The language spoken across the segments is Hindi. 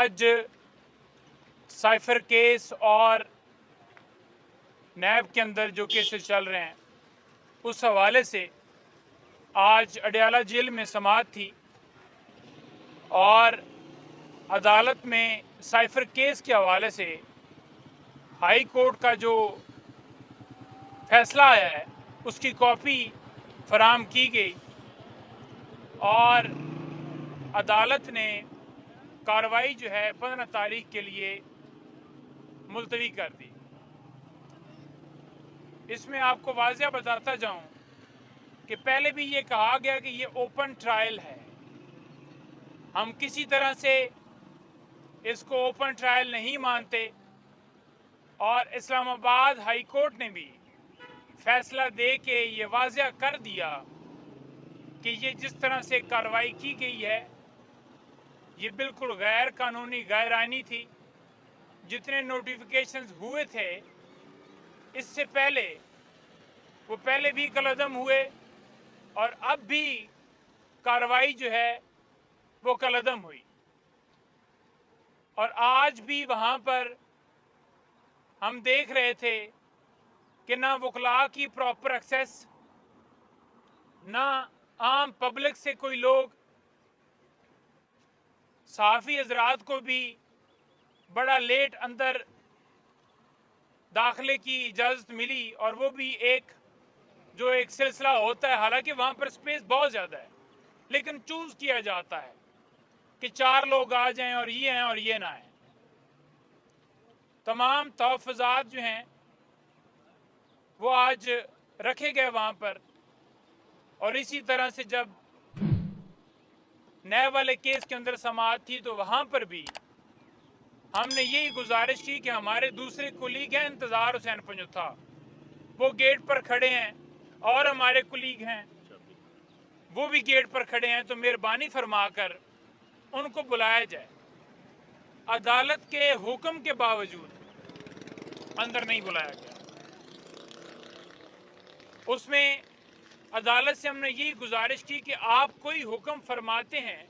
आज साइफर केस और नैब के अंदर जो केसेस चल रहे हैं उस हवाले से आज अडयाला जेल में समाअत थी और अदालत में साइफर केस के हवाले से हाई कोर्ट का जो फैसला आया है उसकी कॉपी फराहम की गई और अदालत ने कार्रवाई जो है 15 तारीख के लिए मुलतवी कर दी। इसमें आपको वाज़ेह बताता जाऊं कि पहले भी ये कहा गया कि ये ओपन ट्रायल है, हम किसी तरह से इसको ओपन ट्रायल नहीं मानते और इस्लामाबाद हाई कोर्ट ने भी फैसला दे के ये वाज़ेह कर दिया कि ये जिस तरह से कार्रवाई की गई है ये बिल्कुल गैर कानूनी गैर आइनी थी। जितने नोटिफिकेशंस हुए थे इससे पहले वो पहले भी कलअदम हुए और अब भी कार्रवाई जो है वो कलअदम हुई और आज भी वहाँ पर हम देख रहे थे कि ना वकला की प्रॉपर एक्सेस, ना आम पब्लिक से कोई लोग, सहाफ़ी हजरात को भी बड़ा लेट अंदर दाखिले की इजाज़त मिली और वो भी एक सिलसिला होता है। हालांकि वहाँ पर स्पेस बहुत ज़्यादा है लेकिन चूज़ किया जाता है कि 4 लोग आ जाएं और ये हैं और ये ना हैं। तमाम तहफ़्फ़ुज़ात जो हैं वो आज रखे गए वहाँ पर और इसी तरह से जब नए वाले केस के अंदर समाअत थी तो वहाँ पर भी हमने यही गुजारिश की कि हमारे दूसरे कुलीग हैं इंतज़ार हुसैन पंजुथा, वो गेट पर खड़े हैं और हमारे कुलीग हैं वो भी गेट पर खड़े हैं, तो मेहरबानी फरमाकर उनको बुलाया जाए। अदालत के हुक्म के बावजूद अंदर नहीं बुलाया गया। उसमें अदालत से हमने यही गुजारिश की कि आप कोई हुक्म फरमाते हैं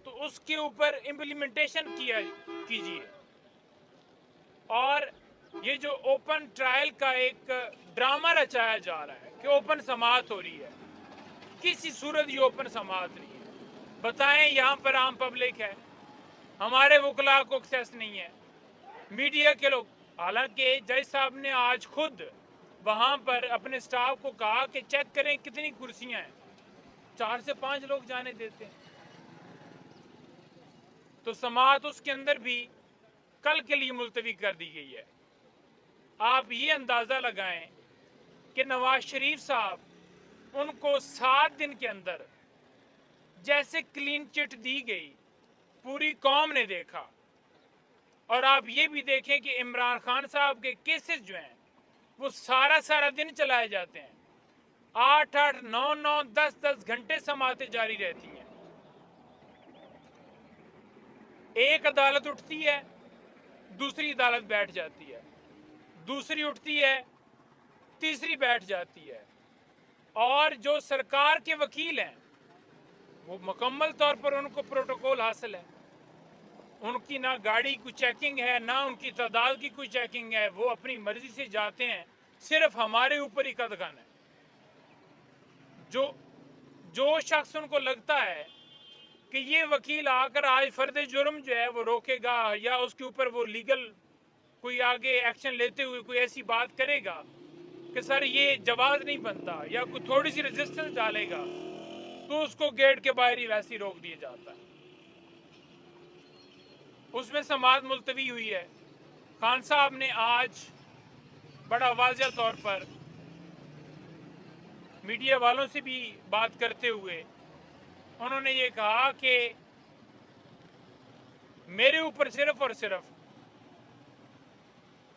तो उसके ऊपर इम्प्लीमेंटेशन कीजिए और ये जो ओपन ट्रायल का एक ड्रामा रचाया जा रहा है कि ओपन समाअत हो रही है, किसी सूरत ये ओपन समाअत नहीं है। बताएं, यहाँ पर आम पब्लिक है, हमारे वकला को एक्सेस नहीं है, मीडिया के लोग। हालांकि जज साहब ने आज खुद वहाँ पर अपने स्टाफ को कहा कि चेक करें कितनी कुर्सियाँ हैं, 4 से 5 लोग जाने देते हैं। तो समाअत उसके अंदर भी कल के लिए मुलतवी कर दी गई है। आप ये अंदाज़ा लगाएं कि नवाज शरीफ साहब उनको 7 दिन के अंदर जैसे क्लीन चिट दी गई पूरी कौम ने देखा। और आप ये भी देखें कि इमरान खान साहब के केसेस जो हैं वो सारा दिन चलाए जाते हैं, 8-8, 9-9, 10-10 घंटे समाअतें जारी रहती हैं। एक अदालत उठती है, दूसरी अदालत बैठ जाती है, दूसरी उठती है, तीसरी बैठ जाती है और जो सरकार के वकील हैं वो मुकम्मल तौर पर उनको प्रोटोकॉल हासिल है, उनकी ना गाड़ी की चेकिंग है ना उनकी तादाद की कोई चेकिंग है, वो अपनी मर्जी से जाते हैं। सिर्फ हमारे ऊपर ही कदगन है। जो शख्स उनको लगता है कि ये वकील आकर आज फर्द जुर्म जो है वो रोकेगा या उसके ऊपर वो लीगल कोई आगे एक्शन लेते हुए कोई ऐसी बात करेगा कि सर ये जवाब नहीं बनता या कोई थोड़ी सी रेजिस्टेंस डालेगा तो उसको गेट के बाहर ही वैसे ही रोक दिया जाता है। उसमें समाअत मुलतवी हुई है। खान साहब ने आज बड़ा वाज़ेह तौर पर मीडिया वालों से भी बात करते हुए उन्होंने ये कहा कि मेरे ऊपर सिर्फ और सिर्फ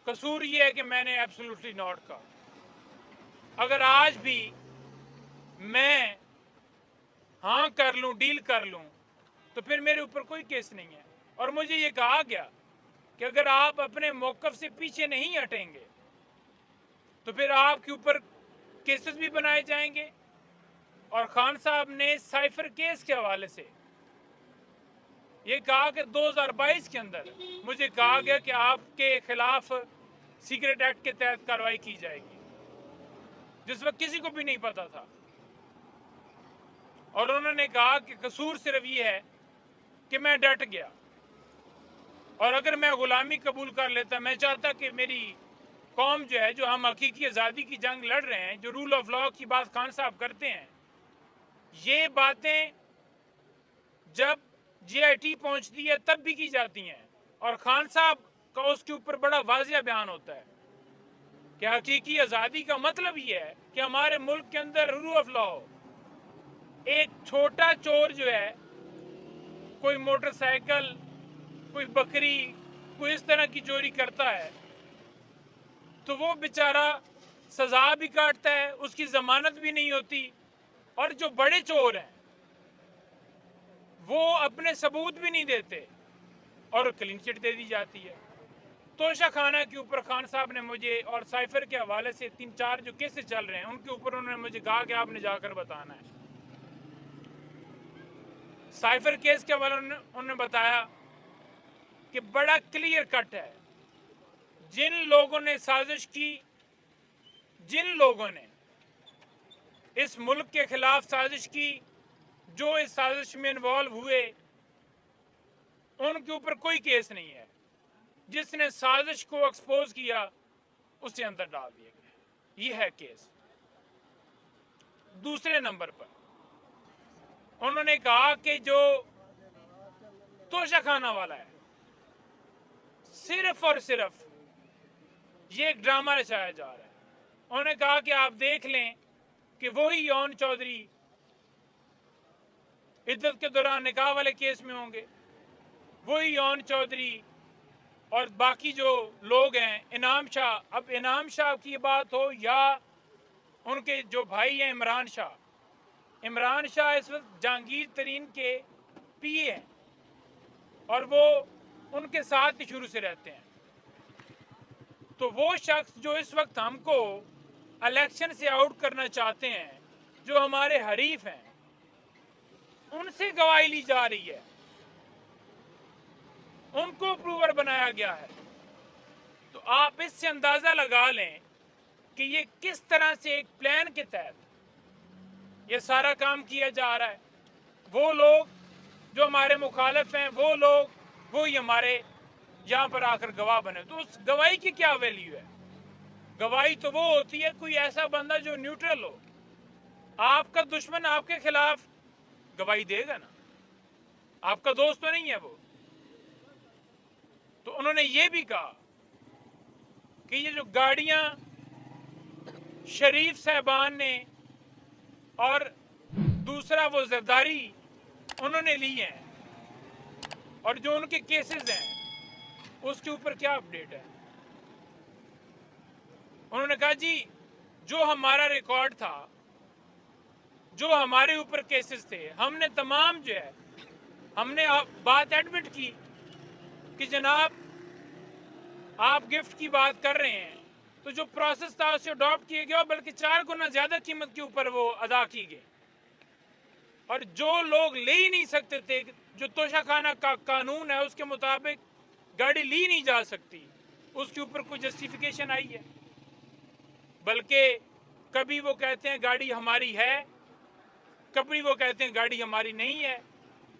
कसूर ये है कि मैंने एब्सोल्युटली नॉट कहा। अगर आज भी मैं हाँ कर लूं, डील कर लूं, तो फिर मेरे ऊपर कोई केस नहीं है। और मुझे ये कहा गया कि अगर आप अपने मौक़िफ़ से पीछे नहीं हटेंगे तो फिर आपके ऊपर केसेस भी बनाए जाएंगे। और खान साहब ने साइफर केस के हवाले से ये कहा कि 2022 के अंदर मुझे कहा गया कि आपके खिलाफ सीक्रेट एक्ट के तहत कार्रवाई की जाएगी, जिस वक्त किसी को भी नहीं पता था। और उन्होंने कहा कि कसूर सिर्फ ये है कि मैं डट गया, और अगर मैं गुलामी कबूल कर लेता, मैं चाहता कि मेरी कौम जो है, जो हम हकीकी आज़ादी की जंग लड़ रहे हैं, जो रूल ऑफ लॉ की बात खान साहब करते हैं, ये बातें जब JIT पहुंचती है तब भी की जाती हैं। और खान साहब का उसके ऊपर बड़ा वाज़िया बयान होता है कि हकीकी आज़ादी का मतलब ये है कि हमारे मुल्क के अंदर रूल ऑफ लॉ हो। एक छोटा चोर जो है, कोई मोटरसाइकिल, कोई बकरी, कोई इस तरह की चोरी करता है तो वो बेचारा सजा भी काटता है, उसकी जमानत भी नहीं होती। और जो बड़े चोर हैं वो अपने सबूत भी नहीं देते और क्लीन चिट दे दी जाती है। तोशा खाना के ऊपर खान साहब ने मुझे, और साइफर के हवाले से 3-4 जो केसेस चल रहे हैं उनके ऊपर उन्होंने मुझे कहा कि आपने जाकर बताना है। साइफर केस के हवाले उन्होंने बताया कि बड़ा क्लियर कट है, जिन लोगों ने साजिश की, जिन लोगों ने इस मुल्क के खिलाफ साजिश की, जो इस साजिश में इन्वॉल्व हुए, उनके ऊपर कोई केस नहीं है। जिसने साजिश को एक्सपोज किया उसे अंदर डाल दिया गया, ये है केस। दूसरे नंबर पर उन्होंने कहा कि जो तोशाखाना वाला है, सिर्फ और सिर्फ ये एक ड्रामा रचाया जा रहा है। उन्होंने कहा कि आप देख लें कि वही यौन चौधरी इद्दत के दौरान निकाह वाले केस में होंगे, वही यौन चौधरी और बाकी जो लोग हैं, इनाम शाह। अब इनाम शाह की बात हो या उनके जो भाई हैं इमरान शाह, इमरान शाह इस वक्त जहांगीर तरीन के PA हैं और वो उनके साथ ही शुरू से रहते हैं। तो वो शख्स जो इस वक्त हमको इलेक्शन से आउट करना चाहते हैं, जो हमारे हरीफ हैं, उनसे गवाही ली जा रही है, उनको अप्रूवर बनाया गया है। तो आप इससे अंदाजा लगा लें कि ये किस तरह से एक प्लान के तहत ये सारा काम किया जा रहा है। वो लोग जो हमारे मुखालिफ हैं, वो लोग वो ही हमारे यहाँ पर आकर गवाह बने। तो उस गवाही की क्या वैल्यू है? गवाही तो वो होती है कोई ऐसा बंदा जो न्यूट्रल हो। आपका दुश्मन आपके खिलाफ गवाही देगा ना, आपका दोस्त तो नहीं है वो। तो उन्होंने ये भी कहा कि ये जो गाड़ियां शरीफ साहबान ने और दूसरा वो जरदारी उन्होंने ली हैं और जो उनके केसेस हैं उसके ऊपर क्या अपडेट है। उन्होंने कहा जी जो हमारा रिकॉर्ड था, जो हमारे ऊपर केसेस थे, हमने तमाम जो है हमने बात एडमिट की कि जनाब आप गिफ्ट की बात कर रहे हैं, तो जो प्रोसेस था उसे अडॉप्ट किया गया, बल्कि 4 गुना ज्यादा कीमत के ऊपर वो अदा की गई। और जो लोग ले ही नहीं सकते थे, जो तोशाखाना का कानून है उसके मुताबिक गाड़ी ली नहीं जा सकती, उसके ऊपर कोई जस्टिफिकेशन आई है। बल्कि कभी वो कहते हैं गाड़ी हमारी है, कभी वो कहते हैं गाड़ी हमारी नहीं है।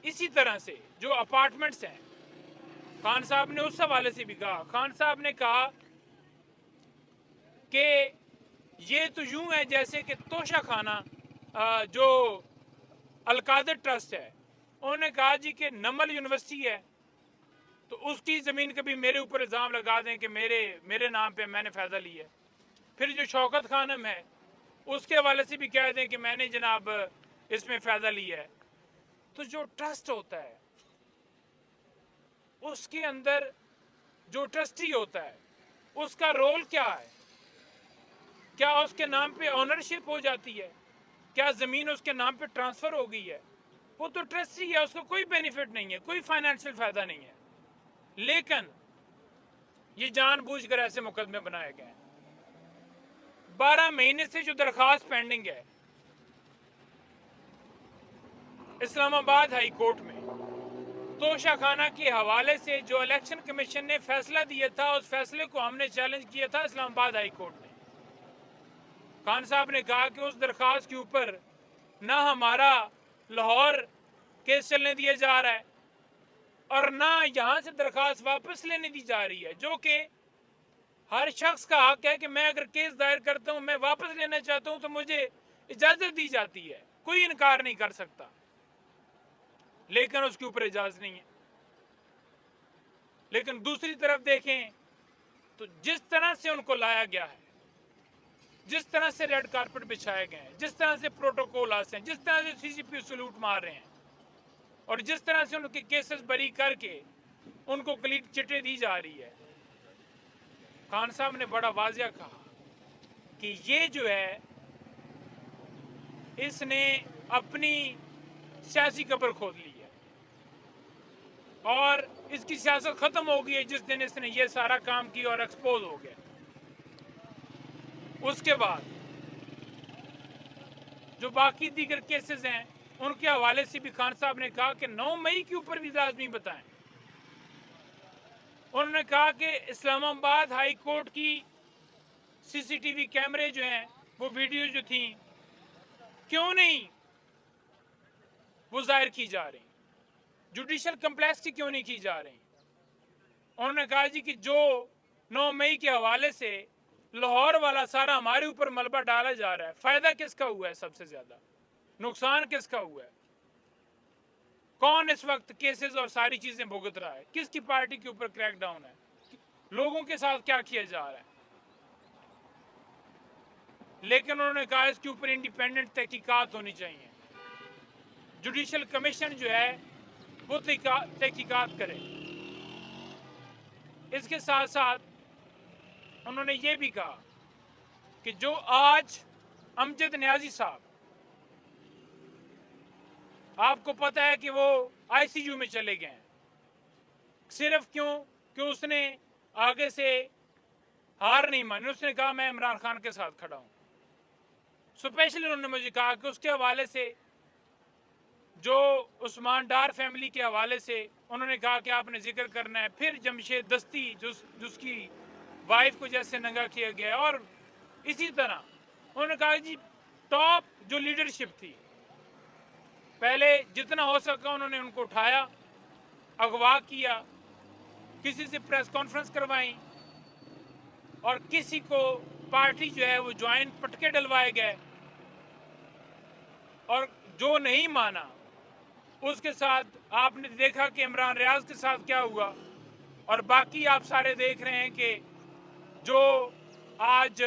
इसी तरह से जो अपार्टमेंट्स हैं, खान साहब ने उस हवाले से भी कहा, खान साहब ने कहा कि ये तो यूं है जैसे कि तोशाखाना जो अलकादर ट्रस्ट है, उन्होंने कहा जी कि नमल यूनिवर्सिटी है तो उसकी ज़मीन कभी मेरे ऊपर इल्ज़ाम लगा दें कि मेरे नाम पे मैंने फ़ायदा लिया है। फिर जो शौकत खानम है उसके हवाले से भी कह दें कि मैंने जनाब इसमें फ़ायदा लिया है। तो जो ट्रस्ट होता है उसके अंदर जो ट्रस्टी होता है उसका रोल क्या है? क्या उसके नाम पे ऑनरशिप हो जाती है? क्या ज़मीन उसके नाम पे ट्रांसफ़र हो गई है? वो तो ट्रस्टी है, उसको कोई बेनिफिट नहीं है, कोई फाइनेंशियल फ़ायदा नहीं है। लेकिन ये जानबूझकर ऐसे मुकदमे बनाए गए हैं। 12 महीने से जो दरखास्त पेंडिंग है इस्लामाबाद हाई कोर्ट में, तोशाखाना के हवाले से जो इलेक्शन कमीशन ने फैसला दिया था, उस फैसले को हमने चैलेंज किया था इस्लामाबाद हाई कोर्ट ने। खान साहब ने कहा कि उस दरखास्त के ऊपर ना हमारा लाहौर केस चलने दिया जा रहा है और ना यहाँ से दरखास्त वापस लेने दी जा रही है, जो कि हर शख्स का हक है कि मैं अगर केस दायर करता हूँ, मैं वापस लेना चाहता हूँ तो मुझे इजाजत दी जाती है, कोई इनकार नहीं कर सकता, लेकिन उसके ऊपर इजाजत नहीं है। लेकिन दूसरी तरफ देखें तो जिस तरह से उनको लाया गया है, जिस तरह से रेड कारपेट बिछाए गए हैं, जिस तरह से प्रोटोकॉल आते हैं, जिस तरह से सीसीपी सलूट मार रहे हैं और जिस तरह से उनके केसेस बरी करके उनको क्लीन चिटें दी जा रही है, खान साहब ने बड़ा वाजिया कहा कि ये जो है इसने अपनी सियासी कब्र खोद ली है और इसकी सियासत खत्म हो गई है जिस दिन इसने ये सारा काम किया और एक्सपोज हो गया। उसके बाद जो बाकी दीगर केसेस हैं उनके हवाले से भी खान साहब ने कहा कि 9 मई के ऊपर भी लाजमी बताएं। उन्होंने कहा कि इस्लामाबाद हाई कोर्ट की सीसीटीवी कैमरे जो हैं, वो वीडियो जो थी, क्यों नहीं वो जाहिर की जा रही, जुडिशल कम्प्लेक्स की क्यों नहीं की जा रही। उन्होंने कहा जी कि जो 9 मई के हवाले से लाहौर वाला सारा हमारे ऊपर मलबा डाला जा रहा है, फायदा किसका हुआ है, सबसे ज्यादा नुकसान किसका हुआ है, कौन इस वक्त केसेस और सारी चीजें भुगत रहा है, किसकी पार्टी के ऊपर क्रैकडाउन है, लोगों के साथ क्या किया जा रहा है। लेकिन उन्होंने कहा इसके ऊपर इंडिपेंडेंट तहकीकात होनी चाहिए, जुडिशल कमीशन जो है वो तहकीकात करे। इसके साथ साथ उन्होंने ये भी कहा कि जो आज अमजद न्याजी साहब, आपको पता है कि वो आईसीयू में चले गए हैं, सिर्फ क्यों कि उसने आगे से हार नहीं मानी, उसने कहा मैं इमरान खान के साथ खड़ा हूं। स्पेशली उन्होंने मुझे कहा कि उसके हवाले से, जो उस्मान डार फैमिली के हवाले से उन्होंने कहा कि आपने जिक्र करना है, फिर जमशेद दस्ती जिसकी वाइफ को जैसे नंगा किया गया, और इसी तरह उन्होंने कहा जी टॉप जो लीडरशिप थी, पहले जितना हो सका उन्होंने उनको उठाया, अगवा किया, किसी से प्रेस कॉन्फ्रेंस करवाई और किसी को पार्टी जो है वो ज्वाइन पटके डलवाए गए, और जो नहीं माना उसके साथ आपने देखा कि इमरान रियाज के साथ क्या हुआ, और बाकी आप सारे देख रहे हैं कि जो आज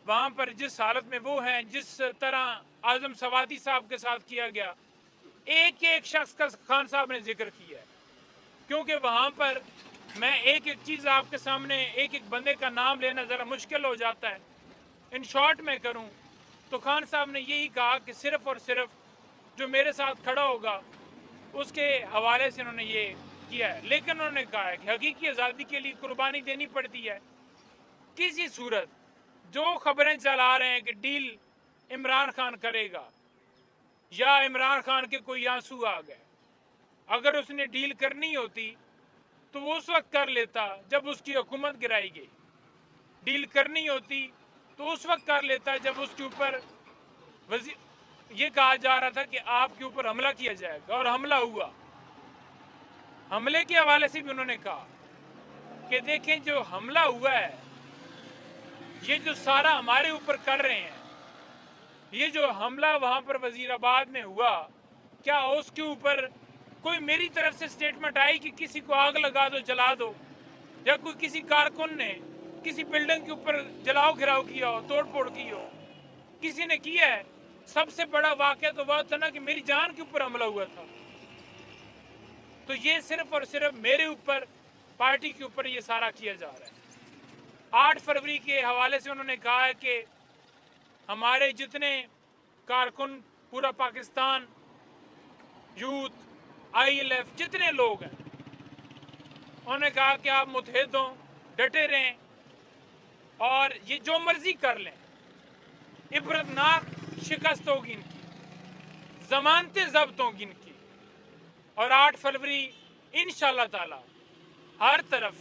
वहाँ पर जिस हालत में वो हैं, जिस तरह आजम सवादी साहब के साथ किया गया, एक एक शख्स का खान साहब ने जिक्र किया है, क्योंकि वहाँ पर मैं एक एक चीज़ आपके सामने, एक एक बंदे का नाम लेना ज़रा मुश्किल हो जाता है, इन शॉर्ट में करूँ तो खान साहब ने यही कहा कि सिर्फ और सिर्फ जो मेरे साथ खड़ा होगा उसके हवाले से उन्होंने ये किया है। लेकिन उन्होंने कहा है कि हकीकी आज़ादी के लिए कुर्बानी देनी पड़ती है। किसी सूरत जो खबरें चला रहे हैं कि डील इमरान खान करेगा या इमरान खान के कोई आंसू आ गए, अगर उसने डील करनी होती तो वो उस वक्त कर लेता जब उसकी हुकूमत गिराई गई, डील करनी होती तो उस वक्त कर लेता जब उसके ऊपर ये कहा जा रहा था कि आपके ऊपर हमला किया जाएगा, और हमला हुआ। हमले के हवाले से भी उन्होंने कहा कि देखें जो हमला हुआ है, ये जो सारा हमारे ऊपर कर रहे हैं, ये जो हमला वहां पर वजीराबाद में हुआ, क्या उसके ऊपर कोई मेरी तरफ से स्टेटमेंट आई कि किसी को आग लगा दो, जला दो, या कोई किसी कारकुन ने किसी बिल्डिंग के ऊपर जलाओ घिराव किया हो, तोड़ फोड़ की हो, किसी ने किया है? सबसे बड़ा वाकया तो वह था ना कि मेरी जान के ऊपर हमला हुआ था। तो ये सिर्फ और सिर्फ मेरे ऊपर, पार्टी के ऊपर ये सारा किया जा रहा है। 8 फरवरी के हवाले से उन्होंने कहा है कि हमारे जितने कारकुन, पूरा पाकिस्तान, यूथ, ILF, जितने लोग हैं, उन्होंने कहा कि आप मुतहद हों, डटे रहें और ये जो मर्जी कर लें, इबरतनाक शिकस्त होगी इनकी, जमानतें जब्त होंगी इनकी। और 8 फरवरी इंशाल्लाह ताला हर तरफ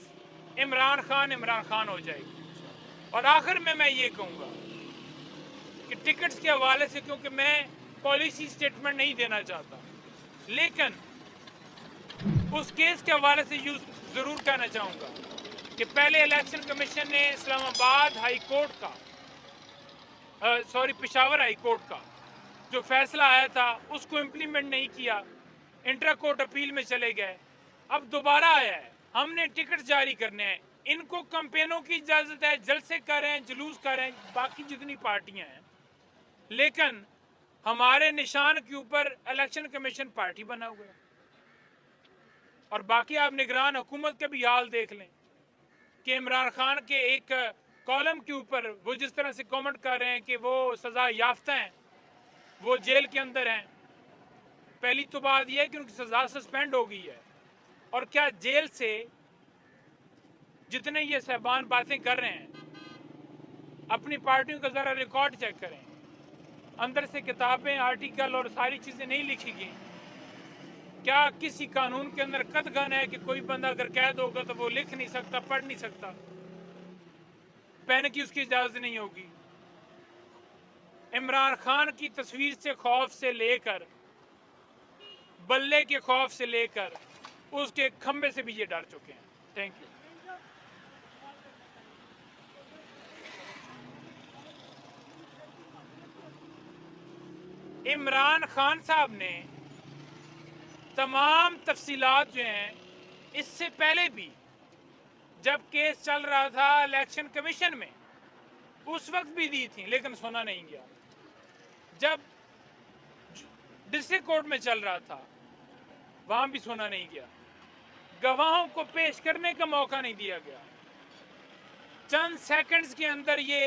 इमरान खान हो जाएगी। और आखिर में मैं ये कहूँगा कि टिकट्स के हवाले से, क्योंकि मैं पॉलिसी स्टेटमेंट नहीं देना चाहता, लेकिन उस केस के हवाले से यूँ ज़रूर कहना चाहूँगा कि पहले इलेक्शन कमीशन ने इस्लामाबाद हाई कोर्ट का पेशावर हाई कोर्ट का जो फैसला आया था उसको इम्प्लीमेंट नहीं किया, इंट्रा कोर्ट अपील में चले गए। अब दोबारा आया है, हमने टिकट जारी करने हैं। इनको कैंपेनों की इजाज़त है, जलसे करें, जुलूस करें, बाकी जितनी पार्टियां हैं, लेकिन हमारे निशान के ऊपर इलेक्शन कमीशन पार्टी बना हुआ है। और बाकी आप निगरान हुकूमत के भी हाल देख लें कि इमरान खान के एक कॉलम के ऊपर वो जिस तरह से कमेंट कर रहे हैं कि वो सज़ा याफ्ता हैं, वो जेल के अंदर हैं। पहली तो बात यह है कि उनकी सज़ा सस्पेंड हो गई है। और क्या जेल से जितने ये साहबान बातें कर रहे हैं, अपनी पार्टियों का ज़रा रिकॉर्ड चेक करें, अंदर से किताबें, आर्टिकल और सारी चीज़ें नहीं लिखी गई। क्या किसी कानून के अंदर कतगन है कि कोई बंदा अगर कैद होगा तो वो लिख नहीं सकता, पढ़ नहीं सकता, पेन की उसकी इजाज़त नहीं होगी? इमरान खान की तस्वीर से खौफ से लेकर, बल्ले के खौफ से लेकर उसके खंबे से भी ये डर चुके हैं। Thank you. इमरान खान साहब ने तमाम तफसीलात जो हैं इससे पहले भी जब केस चल रहा था इलेक्शन कमीशन में उस वक्त भी दी थी, लेकिन सुना नहीं गया। जब डिस्ट्रिक्ट कोर्ट में चल रहा था वहां भी सुना नहीं गया। गवाहों को पेश करने का मौका नहीं दिया गया। चंद सेकंड्स के अंदर ये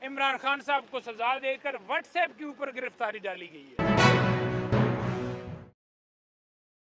इमरान खान साहब को सजा देकर व्हाट्सएप के ऊपर गिरफ्तारी डाली गई है।